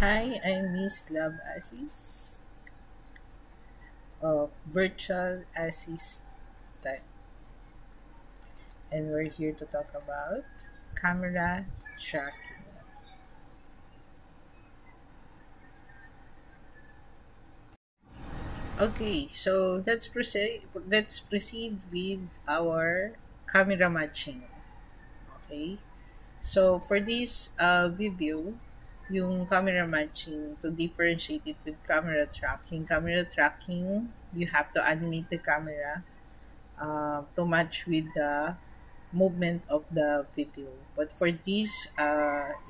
Hi, I'm Miss Love Assis, virtual assistant, and we're here to talk about camera tracking. Okay, so let's proceed with our camera matching. Okay, so for this video, yung camera matching to differentiate it with camera tracking. Camera tracking, you have to animate the camera to match with the movement of the video. But for this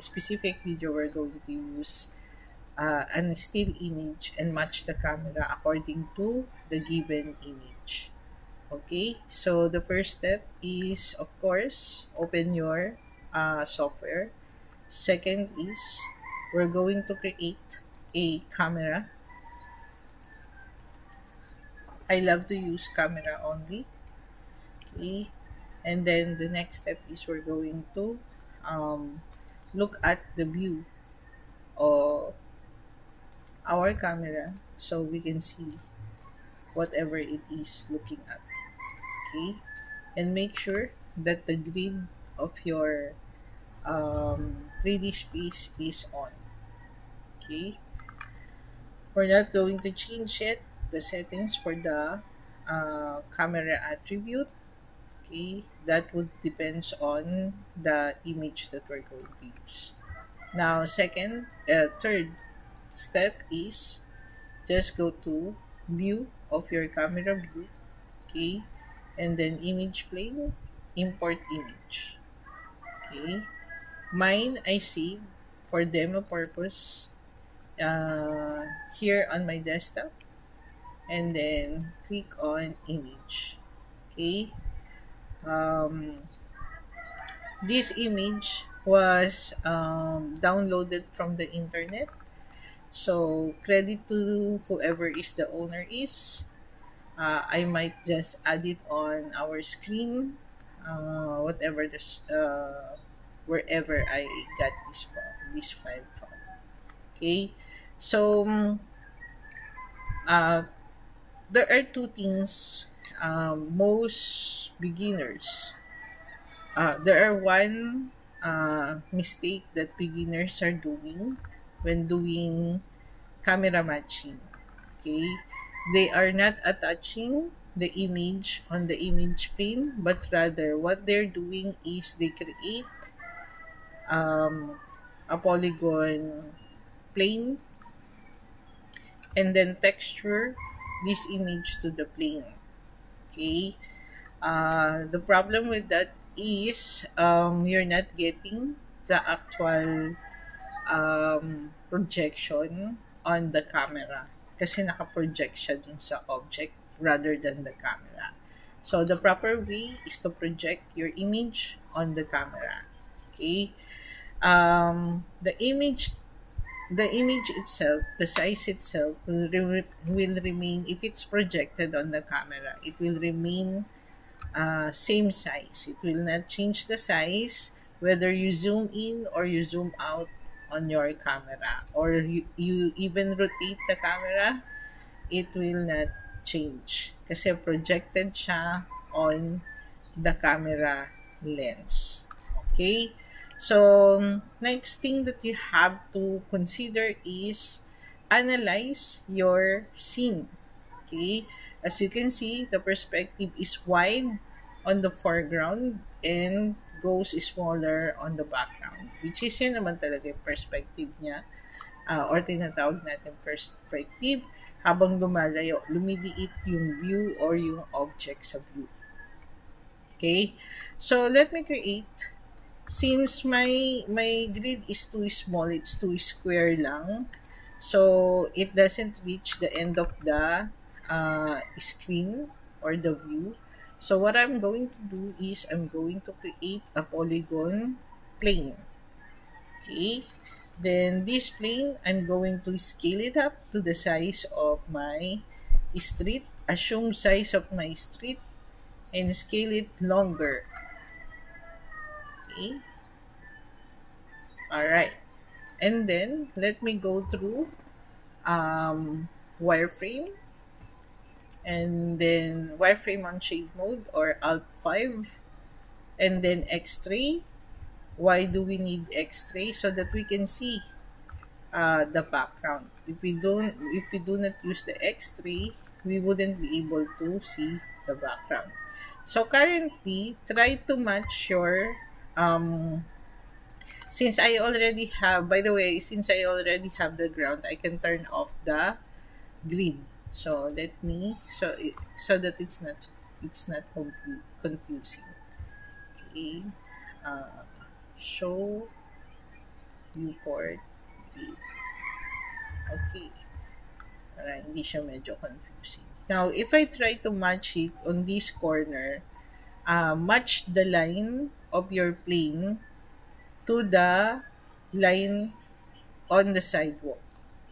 specific video, we're going to use an still image and match the camera according to the given image. Okay, so the first step is, of course, open your software. Second is, we're going to create a camera. I love to use camera only. Okay, and then the next step is we're going to um, look at the view of our camera so we can see whatever it is looking at. Okay, and make sure that the grid of your 3D space is on. Okay, we're not going to change it, the settings for the camera attribute. Okay, that would depends on the image that we're going to use. Now, third step is just go to view of your camera view, okay, and then image plane, import image, okay. Mine I save for demo purpose here on my desktop, and then click on image, okay. Um, this image was downloaded from the internet. So credit to whoever is the owner is. I might just add it on our screen, whatever this, wherever I got this file from. Okay, so uh, there are two things most beginners. There are one mistake that beginners are doing when doing camera matching. Okay, they are not attaching the image on the image plane, but rather what they're doing is they create um, a polygon plane and then texture this image to the plane. Okay, the problem with that is you're not getting the actual projection on the camera kasi naka-project siya dun sa object rather than the camera. So the proper way is to project your image on the camera. Okay? The image itself, the size itself will remain, if it's projected on the camera, it will remain same size. It will not change the size whether you zoom in or you zoom out on your camera, or you even rotate the camera, it will not change kasi projected siya on the camera lens. Okay, so next thing that you have to consider is analyze your scene. Okay, as you can see, the perspective is wide on the foreground and goes smaller on the background, which is yun naman talaga yung perspective niya, or tinatawag natin perspective. Habang lumalayo, lumiliit yung view or yung object sa view. Okay, so let me create, since my grid is too small, it's too square lang, so it doesn't reach the end of the screen or the view. So what I'm going to do is I'm going to create a polygon plane. Okay, then this plane, I'm going to scale it up to the size of my street, assume size of my street, and scale it longer. Okay, all right. And then let me go through wireframe, and then wireframe on shade mode or Alt 5, and then X-ray. Why do we need X-ray? So that we can see the background. If we do not use the X-ray, we wouldn't be able to see the background. So currently, try to match your since I already have, by the way, since I already have the ground, I can turn off the grid. So let me, so that it's not confusing. Okay. Uh, show viewport grid. Okay. Para hindi siya medyo confusing. Now, if I try to match it on this corner, match the line of your plane to the line on the sidewalk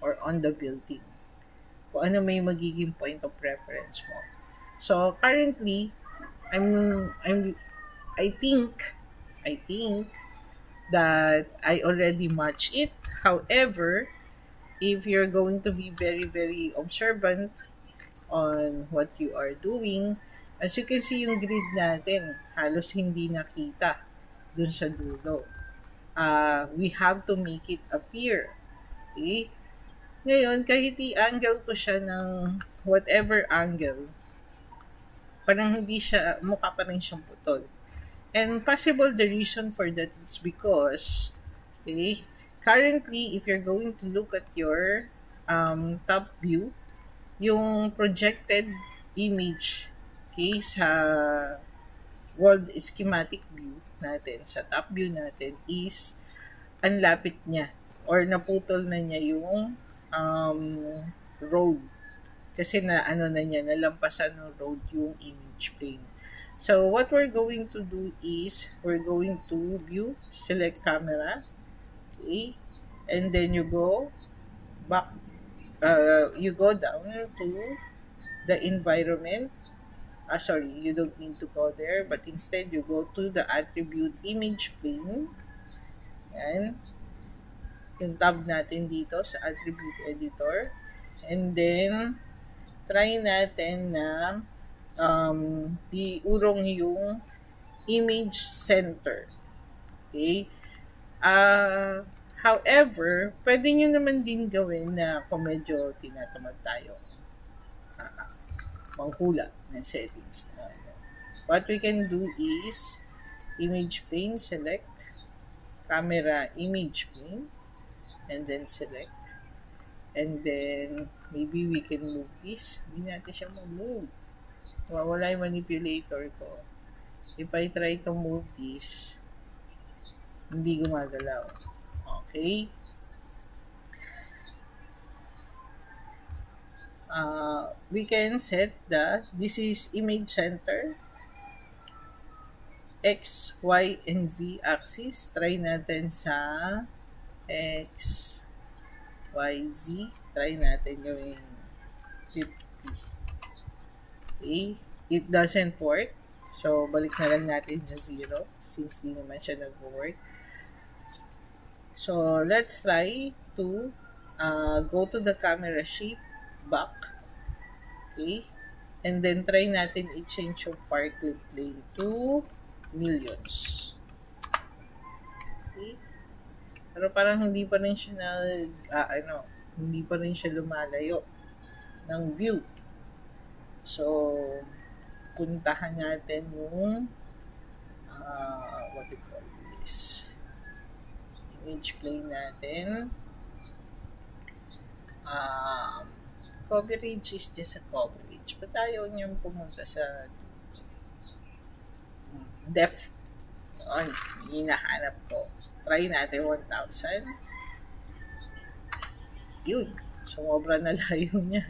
or on the building. Kung ano may magiging point of reference mo. So currently, I'm I think that I already match it. However, if you're going to be very very observant on what you are doing, as you can see yung grid natin, halos hindi nakita dun sa dulo. We have to make it appear. Okay? Ngayon, kahit i-angle ko siya ng whatever angle, parang hindi siya, mukha pa rin siyang putol. And possible the reason for that is because, okay, currently, if you're going to look at your top view, yung projected image, okay, sa world schematic view natin, sa top view natin is ang lapit niya or naputol na niya yung road. Kasi na ano na niya, nalampasan ng road yung image plane. So what we're going to do is we're going to view, select camera, okay, and then you go back, you go down to the environment. Sorry, you don't need to go there, but instead you go to the attribute image plane. Yan. Yung tab natin dito sa attribute editor. And then, try natin na diurong yung image center. Okay? However, pwede nyo naman din gawin na kung medyo tinatamad tayo, manghula ng settings. What we can do is image plane, select camera image plane, and then select, and then maybe we can move this. Hindi natin siya ma-move, wala yung manipulator ko. If I try to move this, hindi gumagalaw. Okay, we can set this is image center, X, Y, and Z axis. Try natin sa X, Y, Z. Try natin yung 50. Okay. It doesn't work. So, balik na lang natin sa 0 since di naman siya nag-work. So, let's try to go to the camera shape, back. Okay. And then, try natin i-change yung far clip plane to millions. Okay. Pero parang hindi pa rin siya hindi pa rin siya lumalayo ng view. So, puntahan natin yung what do you call this? Image plane natin. Coverage is just a coverage. But ayaw niyang pumunta sa depth. Hinahanap ko. Try natin 1,000. Yun. Sumobra na layo niya.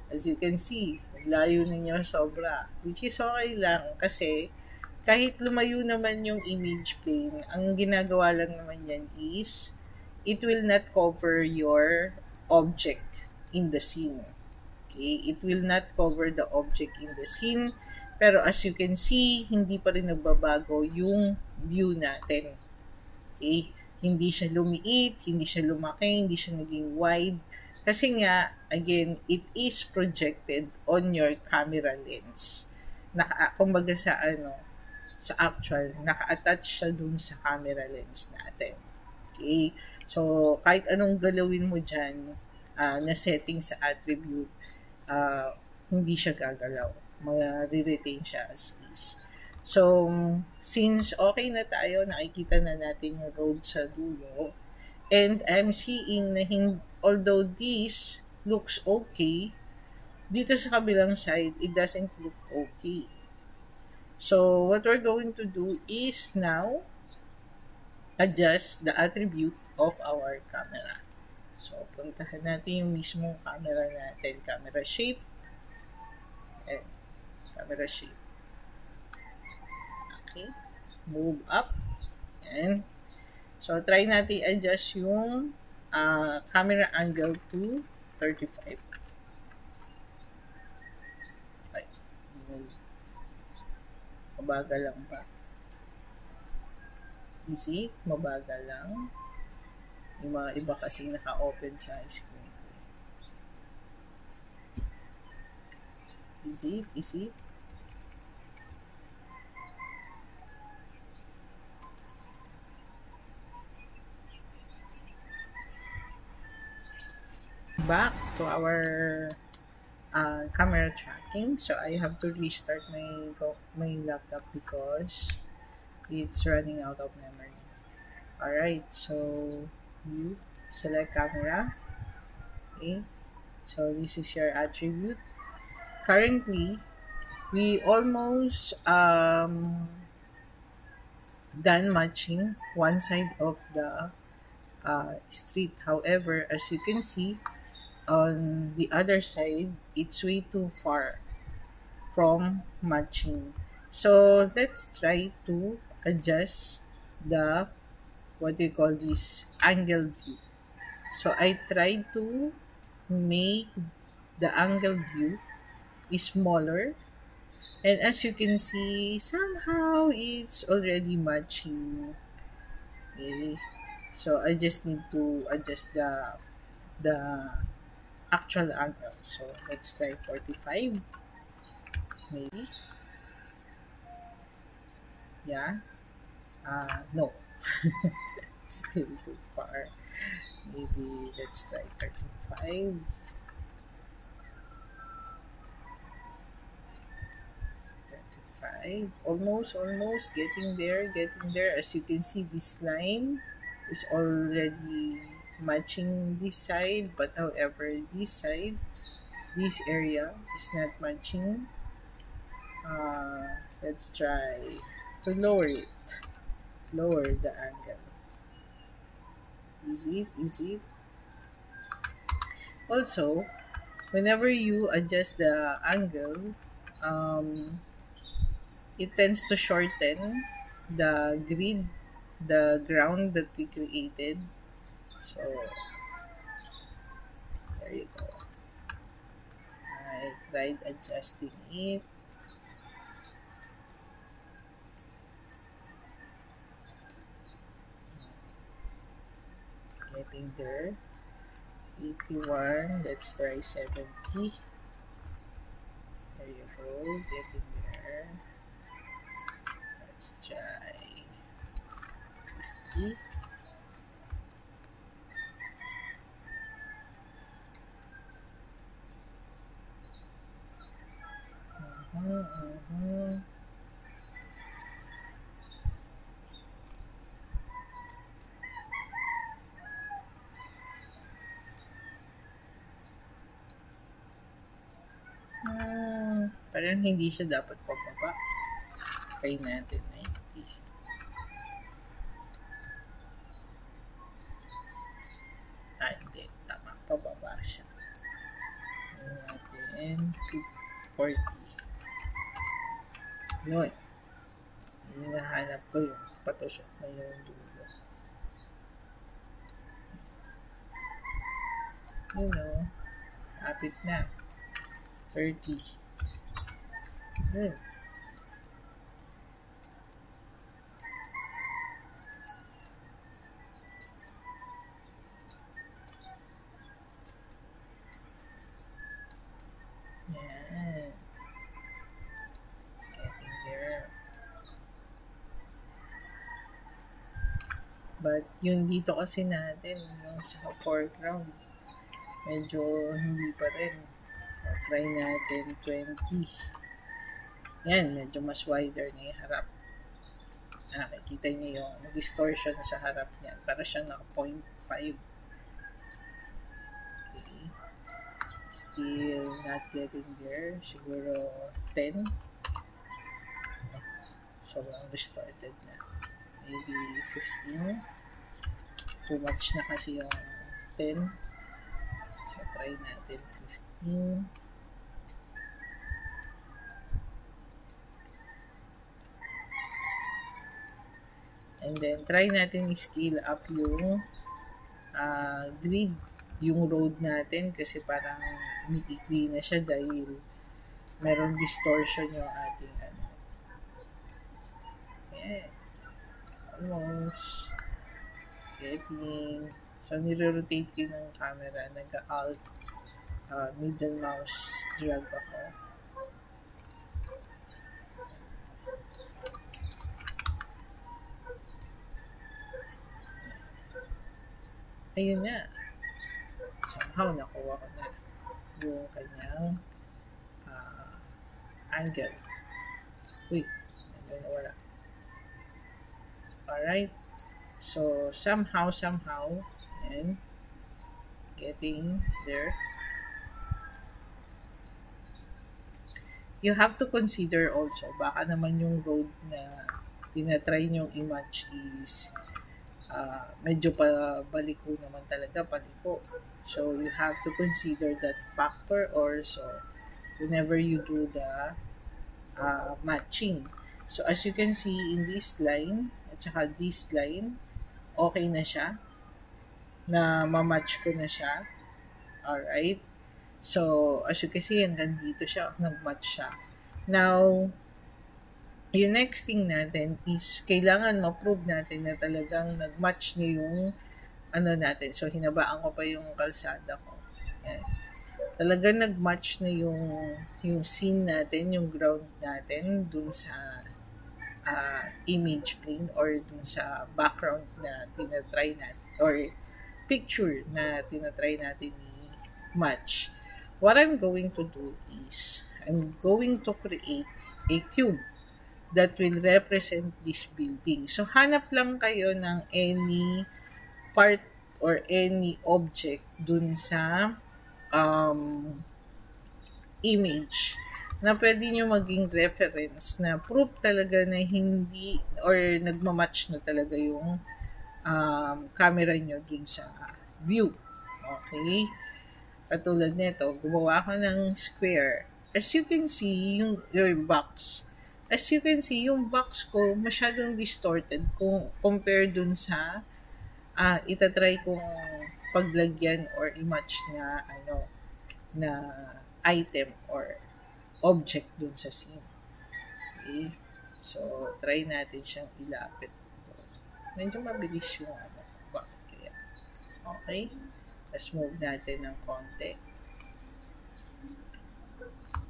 As you can see, layo na niya sobra. Which is okay lang kasi kahit lumayo naman yung image plane, ang ginagawa lang naman yan is it will not cover your object in the scene. Okay? It will not cover the object in the scene. Pero as you can see, hindi pa rin nagbabago yung view natin. Okay? Hindi siya lumiit, hindi siya lumaki, hindi siya naging wide. Kasi nga, again, it is projected on your camera lens. Kumbaga sa actual, naka-attach siya dun sa camera lens natin. Okay? So, kahit anong galawin mo dyan, na setting sa attribute, uh, hindi siya gagalaw. Mag-retain siya as is. So, since okay na tayo, nakikita na natin yung road sa dulo, and I'm seeing na although this looks okay, dito sa kabilang side, it doesn't look okay. So, what we're going to do is now adjust the attribute of our camera. So, puntahan natin yung mismong camera natin. Camera shape. And camera shape. Okay. Move up. And so, try natin adjust yung camera angle to 35. Okay. Mabagal lang ba? Easy. Mabagal lang. Yung mga iba kasi naka-open sa screen. Easy. Back to our camera tracking. So I have to restart my laptop because it's running out of memory. Alright, so you select camera. Okay, so this is your attribute. Currently, we almost done matching one side of the street. However, as you can see, on the other side, it's way too far from matching. So let's try to adjust the what do you call this angle view. So I tried to make the angle view is smaller, and as you can see, somehow it's already matching. Okay. So I just need to adjust the actual angle. So let's try 45 maybe. Yeah. No. Still too far. Maybe let's try 35. 35. Almost getting there. As you can see, this line is already matching this side, but however, this area is not matching. Let's try to lower the angle. Easy. Also, whenever you adjust the angle, it tends to shorten the grid, the ground that we created. So there you go. I tried adjusting it. Getting there. 81. Let's try 70. There you go. Getting there. Let's try 50. Parang hindi siya dapat pababa. Try natin 90. Hindi. Tama. Pababa siya. Try natin 40. Yun. Hinahanap ko yung patusok na yung dulo. You know, kapit na. 30. Good. Yan. Getting there. But yung dito kasi natin, yung sa foreground, medyo hindi pa rin. So, try natin 20. Yan, medyo mas wider na yung harap. Nakikita niyo yung distortion sa harap niya. Para siyang naka 0.5. Okay. Still not getting there. Siguro 10. Sobrang distorted na. Maybe 15. Too much na kasi yung 10. So, try natin 15. And then, try natin i-scale up yung grid, yung road natin kasi parang umiikli na siya dahil meron distortion yung ating ano. Yeah. Almost getting. So, nire-rotate ko ng camera. Nag-alt middle mouse drag ako. Ayun na. Somehow, nakuha ko na yung kanyang angle. Wait, medyo nawala. Alright. So, somehow, and getting there. You have to consider also, baka naman yung road na tinatry nyong image is medyo paliko naman talaga, paliko. So, you have to consider that factor also whenever you do the matching. So, as you can see in this line, at saka this line, okay na siya. Na ma-match ko na siya. Alright. So, as you can see, hanggang dito siya, nag-match siya. Now, yung next thing natin is kailangan ma-prove natin na talagang nag-match na yung ano natin. So, hinabaan ko pa yung kalsada ko. Yan. Talagang nag-match na yung scene natin, yung ground natin dun sa image plane or dun sa background na tinatry natin or picture na tinatry natin i-match. What I'm going to do is I'm going to create a cube that will represent this building. So, hanap lang kayo ng any part or any object dun sa image na pwede nyo maging reference na proof talaga na hindi or nagmamatch na talaga yung camera nyo dun sa view. Okay? Katulad nito, gumawa ako ng square. As you can see, yung box, as you can see, yung box ko masyadong distorted kung compare dun sa itatry kong paglagyan or image na na item or object dun sa scene. Okay? So, try natin siyang ilapit. Medyo mabilis yung bakit kaya. Okay? Let's move natin ng konti.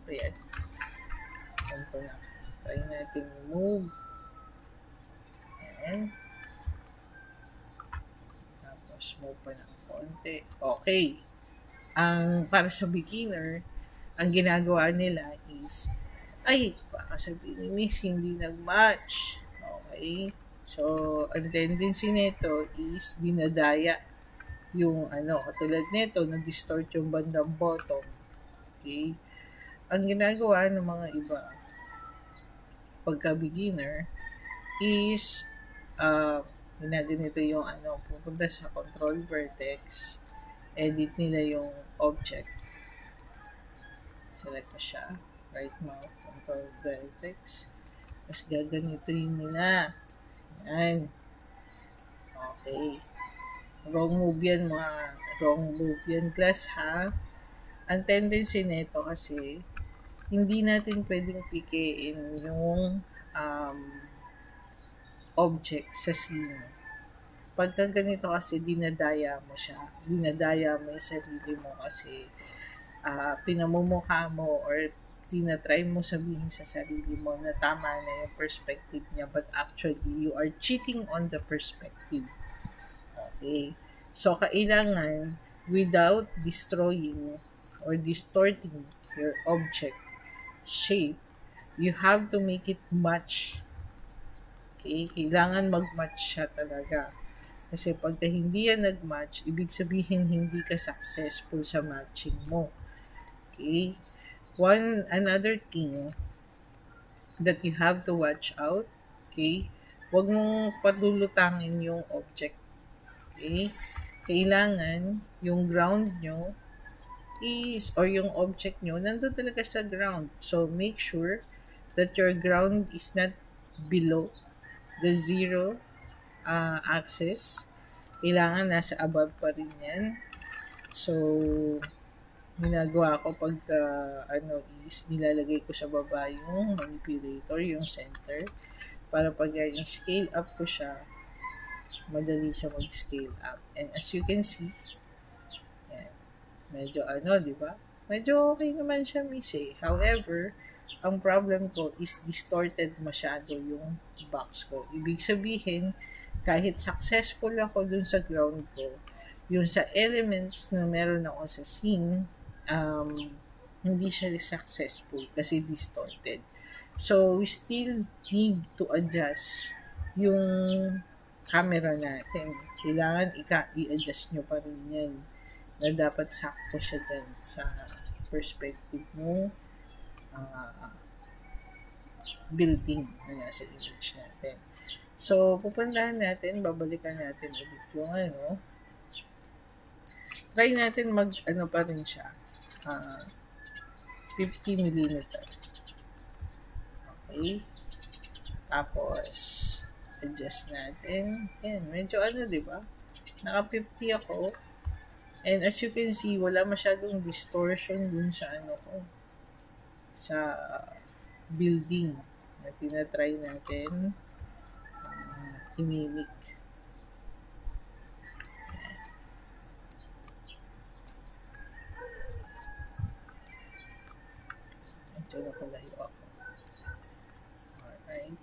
Ayan. Ganito na. Try natin move. Ayan. Tapos move pa ng konti. Okay. Para sa beginner, ang ginagawa nila is, baka sabihin ni Miss, hindi nag-match. Okay. So, ang tendency nito is dinadaya yung katulad nito, na-distort yung bandang bottom. Okay. Ang ginagawa ng mga iba, pagka beginner, is ginaganito yung pupunta sa control vertex, edit nila yung object. Select ko siya, right mouse, control vertex. Tapos gaganituin nila. Yan. Okay. Wrong move yan class ha. Ang tendency nito kasi, hindi natin pwedeng pikein yung object sa scene. Pagka ganito kasi dinadaya mo siya. Dinadaya mo yung sarili mo kasi pinamumukha mo or tinatry mo sabihin sa sarili mo na tama na yung perspective niya, but actually you are cheating on the perspective. Okay? So, kailangan without destroying or distorting your object shape, you have to make it match. Okay? Kailangan mag-match siya talaga. Kasi pagka hindi yan nag-match, ibig sabihin hindi ka successful sa matching mo. Okay? Another thing that you have to watch out, okay? Huwag mong padulutangin yung object. Okay? Kailangan yung ground nyo or yung object nyo, nandun talaga sa ground. So, make sure that your ground is not below the zero axis. Kailangan nasa above pa rin yan. So, ginagawa ko pag is nilalagay ko sa baba yung manipulator, yung center, para pag yung scale up ko siya, madali siya mag-scale up. And as you can see, yan, medyo di ba? Medyo okay naman siya, miss eh. However, ang problem ko is distorted masyado yung box ko. Ibig sabihin, kahit successful ako dun sa ground ko, yung sa elements na meron ako sa scene, hindi siya successful kasi distorted. So, we still need to adjust yung camera natin. Kailangan i-adjust nyo pa rin yan na dapat sakto siya dyan sa perspective mo building na nasa image natin. So, pupuntahan natin, babalikan natin ulit yung try natin pa rin siya. 50 mm. Okay. Tapos, adjust natin. Yan, medyo di ba? Naka 50 ako. And as you can see, wala masyadong distortion dun sa ko. Sa building na tinatry natin i-mimic. Medyo napalayo ako. Alright.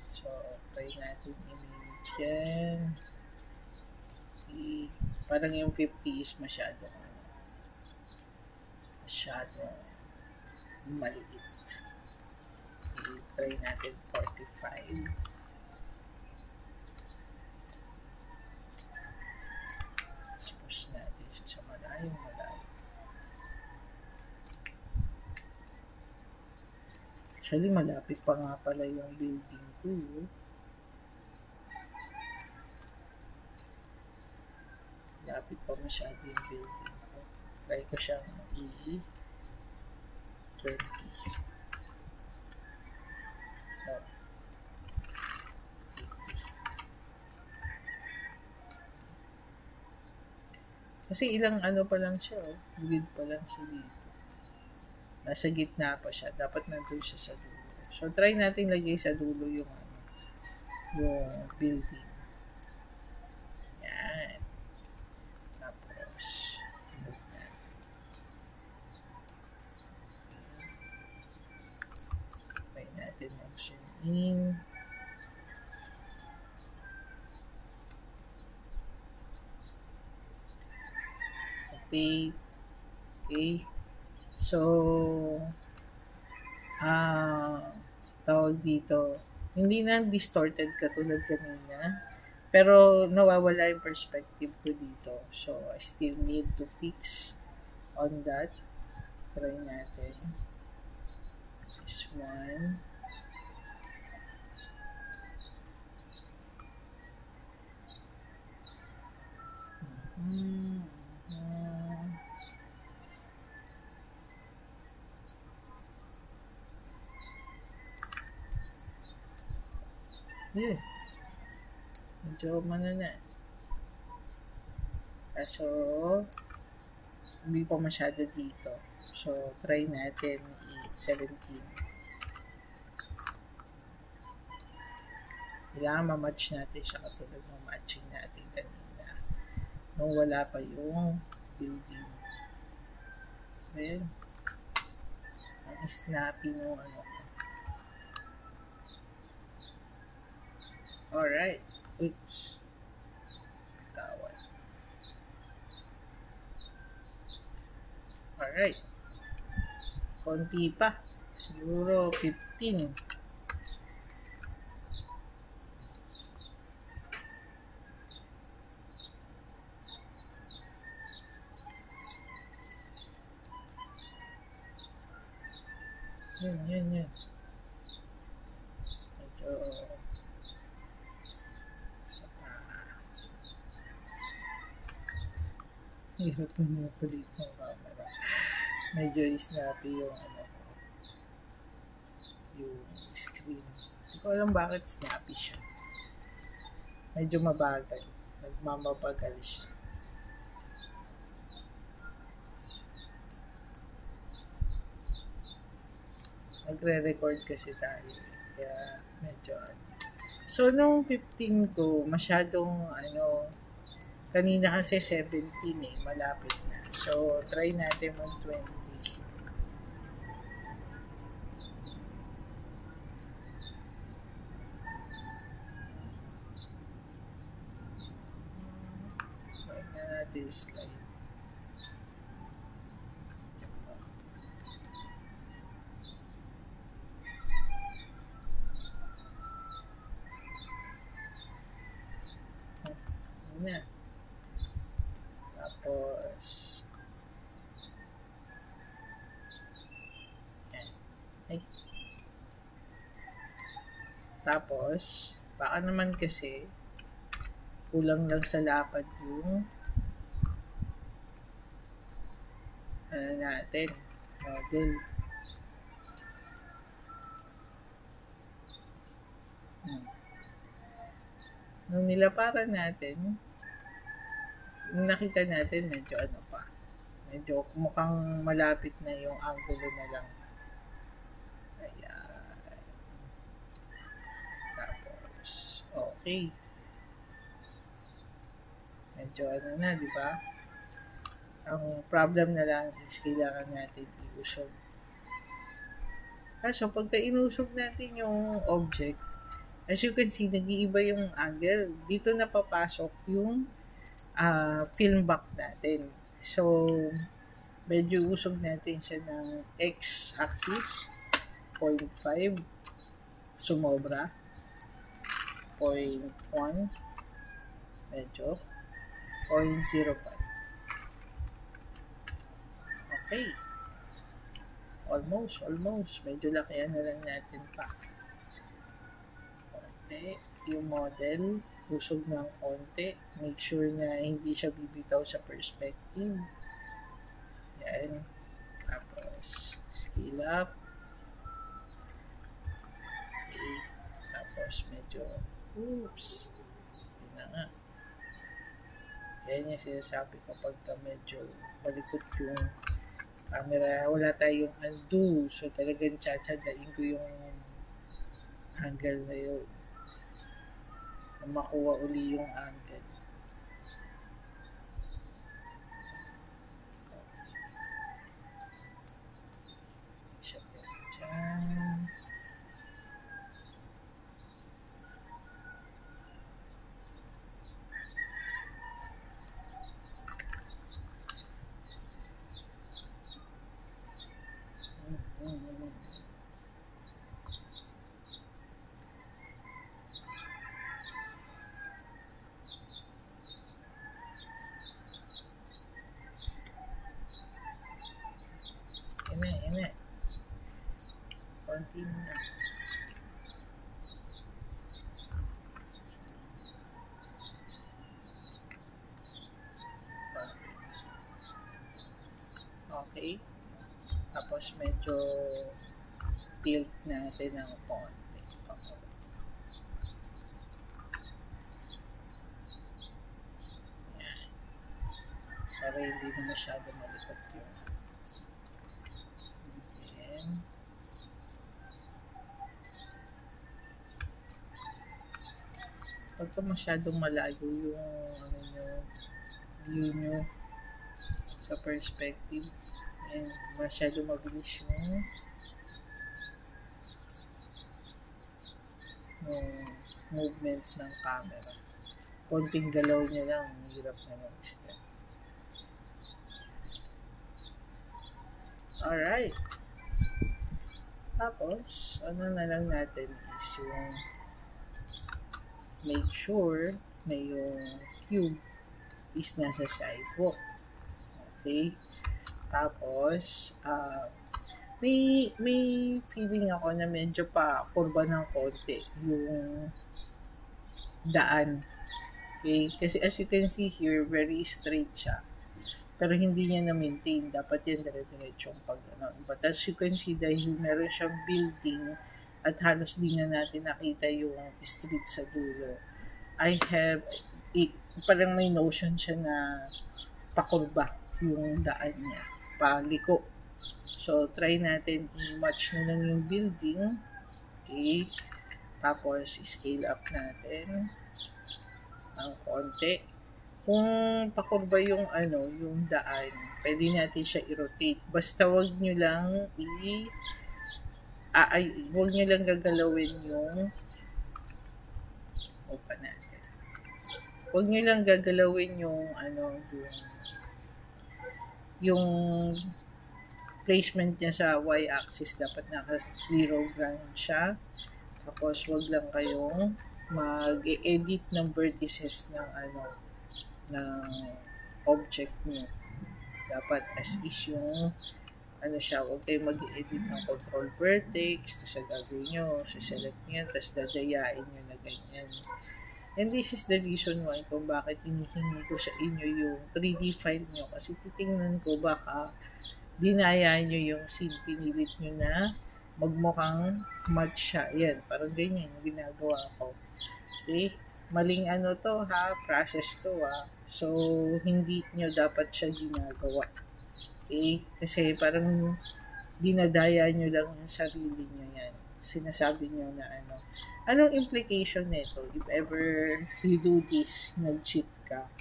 So, try natin i-mimic yan. Parang yung 50 is masyado maliit. I-try natin 45. Push natin siya sa malayo. Actually, malapit pa nga pala yung building ko. Lapit pa masyado yung building ko. Try ko siyang i-20. No. 80. Kasi ilang pa lang siya. Grid pa lang siya dito. Nasa gitna pa siya. Dapat nandun siya sa dulo. So, try natin lagay sa dulo yung yung building. Yan. In okay. So tawag dito, hindi na distorted katulad kanina, pero nawawala yung perspective ko dito. So I still need to fix on that. Try natin this one. Yeah. Medyo na. So, hindi pa masyado dito. So, try natin i-17. Kailangan ma-match natin siya katulad ng matching natin kanina. Nung wala pa yung building. Well, ang snappy nung ano. Alright. Oops. Tawad. Alright. Konti pa. Siguro 15. Yun. Medyo sa hirap na palit ng camera. Medyo snappy yung ano, yung screen. Hindi ko alam bakit snappy siya. Medyo mabagal. Nagmamabagal siya. Nagre-record kasi tayo. Kaya medyo ano. So, nung 15 ko, masyadong ano, kanina kasi 17 eh, malapit na. So, try natin mag 20. Try na natin slide. Na. Tapos, yan. Ay. Tapos, baka naman kasi, kulang lang sa lapad yung ano natin, model. Nung nilaparan natin, nung nakita natin, medyo ano pa. Medyo mukhang malapit na yung angulo na lang. Ayan. Tapos, okay. Medyo ano na, di ba? Ang problem na lang is kailangan natin iusog. Kaso, pagka inusog natin yung object, as you can see, nag-iiba yung angle. Dito na papasok yung film back natin. So, medyo usog natin siya ng x-axis, 0.5, sumobra, 0.1, medyo, 0.05. Okay. Almost. Medyo lakihan na lang natin pa. Okay. Yung model, usog ng konti. Make sure na hindi siya bibitaw sa perspective. Yan. Tapos, scale up. Okay. Tapos, medyo, oops. Yun na nga. Yan yung sinasabi kapag medyo malikot yung camera. Wala tayong undo. So, talagang tsatsadain ko yung angle na yun. Makuha uli yung angle. Diyan. Ina. Konti na. Okay. Tapos medyo tilt natin ng konti. Okay. Yan. Para hindi na masyado malikot yun. pagka masyadong malayo yung ano nyo, view nyo sa perspective, and masyadong mabilis yung movement ng camera. Konting galaw nyo lang, hirap na mag-step. Alright. Tapos, ano na lang natin is yung make sure na yung cube is nasa sidewalk. Okay? Tapos, may feeling ako na medyo pa kurba ng konti yung daan. Okay? Kasi as you can see here, very straight siya. Pero hindi niya na-maintain. Dapat yan dire-diretsong pag-ano. But as you can see, dahil meron siyang building at halos di na natin nakita yung street sa dulo, parang may notion siya na pakurba yung daan niya. Paliko. So, try natin i-match na lang yung building. Okay. Tapos, scale up natin ang konti. Kung pakurba yung yung daan, pwede natin siya i-rotate. Basta wag nyo lang wag nyo lang gagalawin yung open natin. Wag nyo lang gagalawin yung placement niya sa y-axis. Dapat naka-zero ground siya. Tapos, wag lang kayong mag-edit ng vertices ng object nyo. Dapat as is yung siya, huwag kayo mag-edit ng control vertex. Tapos gagawin nyo, select nyo, tapos dadayain nyo na ganyan. And this is the reason why kung bakit hinihingi ko sa inyo yung 3D file nyo. Kasi titingnan ko baka dinaya nyo yung scene, pinilit nyo na magmukhang match siya. Yan, parang ganyan yung ginagawa ko. Okay? Maling to process to So, hindi nyo dapat siya ginagawa. Okay? Kasi parang dinadaya nyo lang yung sarili nyo yan. Sinasabi nyo na Anong implication nito if ever you do this, nag-cheat ka?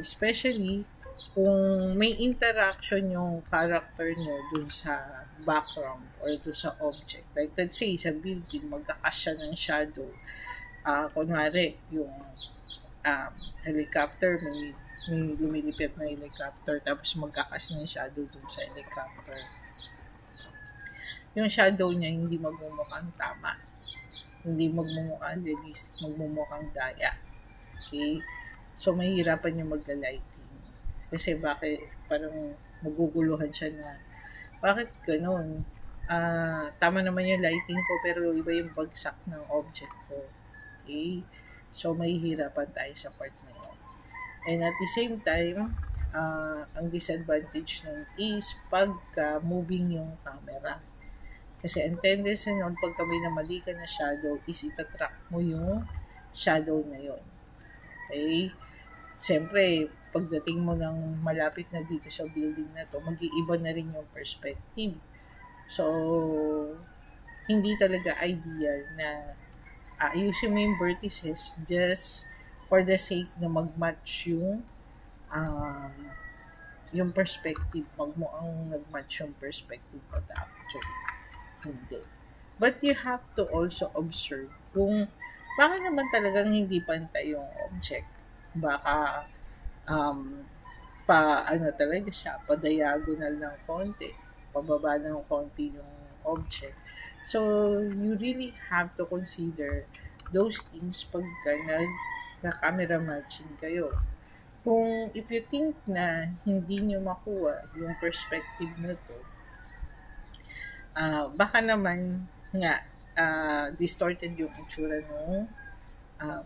Especially kung may interaction yung character nyo dun sa background or dun sa object. Like, let's say, sa building, magkakas siya ng shadow. Kunwari, yung helicopter, may lumilipit na helicopter, tapos magkakas ng shadow dun sa helicopter. Yung shadow niya, hindi magmumukhang tama. Hindi magmumukhang realistic, magmumukhang daya. Okay? So, mahihirapan yung magla-lighting. Kasi bakit parang maguguluhan siya na bakit ganun? Tama naman yung lighting ko pero iba yung bagsak ng object ko. Okay? So, mahihirapan tayo sa part na yun. And at the same time, ang disadvantage nun is pagka moving yung camera. Kasi ang tendency nun, pagka may namali ka na shadow, is itatrack mo yung shadow na yun. Okay? Siyempre, pagdating mo ng malapit na dito sa building na to, mag-iiba na rin yung perspective. So, hindi talaga ideal na ayusin mo yung vertices just for the sake na mag-match yung perspective. Magmuang nag-match yung perspective but actually hindi. But you have to also observe kung bakit naman talagang hindi pantay yung object. Baka talaga siya, pa-diagonal ng konti, pababa ng konti yung object. So, you really have to consider those things pagka nagka-camera matching kayo. Kung if you think na hindi nyo makuha yung perspective na to, baka naman nga distorted yung itsura ng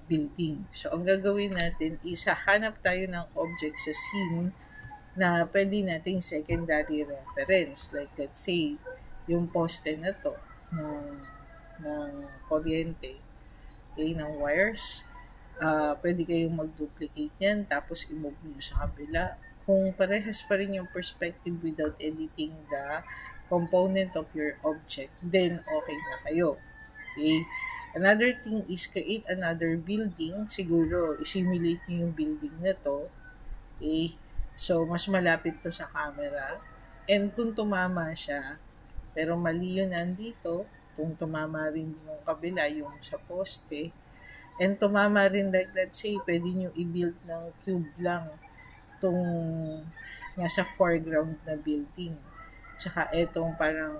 building. So, ang gagawin natin is hahanap tayo ng object sa scene na pwede nating secondary reference. Like, let's say, yung poste na to ng kuryente, okay, ng wires. Pwede kayong mag-duplicate yan, tapos i-move nyo sa kabila. Kung parehas pa rin yung perspective without editing the component of your object, then okay na kayo. Okay? Another thing is create another building. Siguro, isimulate nyo yung building na to. Okay? So, mas malapit to sa camera. And kung tumama siya, pero mali yun nandito, kung tumama rin yung kabila, yung sa poste, and tumama rin like let's say, pwede nyo i-build ng cube lang itong nasa foreground na building. Tsaka etong parang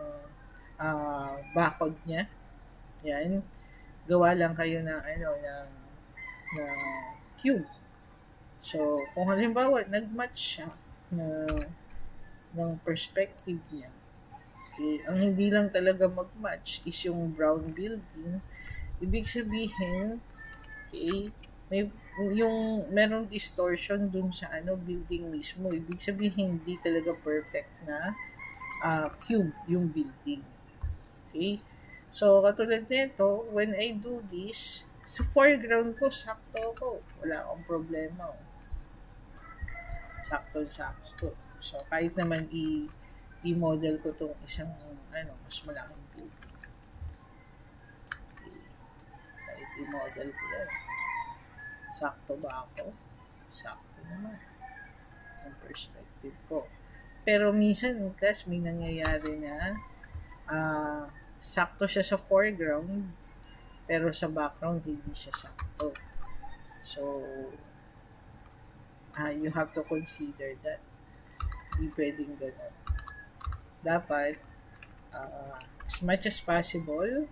bakod niya. Yan. Gawa lang kayo ng ng cube. So, kung halimbawa nag-match siya na ng perspective niya. Okay, ang hindi lang talaga mag-match is yung brown building. Ibig sabihin, okay, may yung merong distortion dun sa building mismo. Ibig sabihin hindi talaga perfect na cube yung building. Okay? So, katulad nito, when I do this, sa foreground ko, sakto ko. Wala akong problema. Sakto-sakto. So, kahit naman i-model ko tong isang, mas malaking building. Okay. Kahit i-model ko yan. Sakto ba ako? Sakto naman. Ang perspective ko. Pero minsan, in class, may nangyayari na sakto siya sa foreground, pero sa background, hindi siya sakto. So, you have to consider that. Hindi pwedeng ganun. Dapat, as much as possible,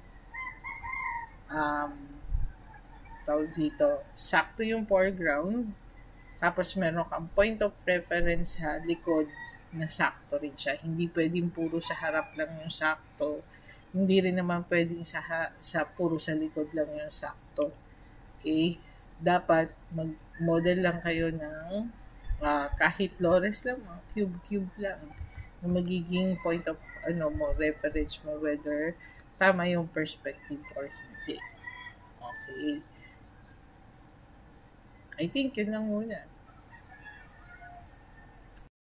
tawag dito, sakto yung foreground, tapos meron kang point of reference sa likod na sakto rin siya. Hindi pwedeng puro sa harap lang yung sakto. Hindi rin naman pwedeng sa puro sa likod lang yung sakto. Okay? Dapat mag-model lang kayo ng kahit lores lang, cube lang. Na magiging point of reference mo whether tama yung perspective or hindi. Okay. I think yun lang muna.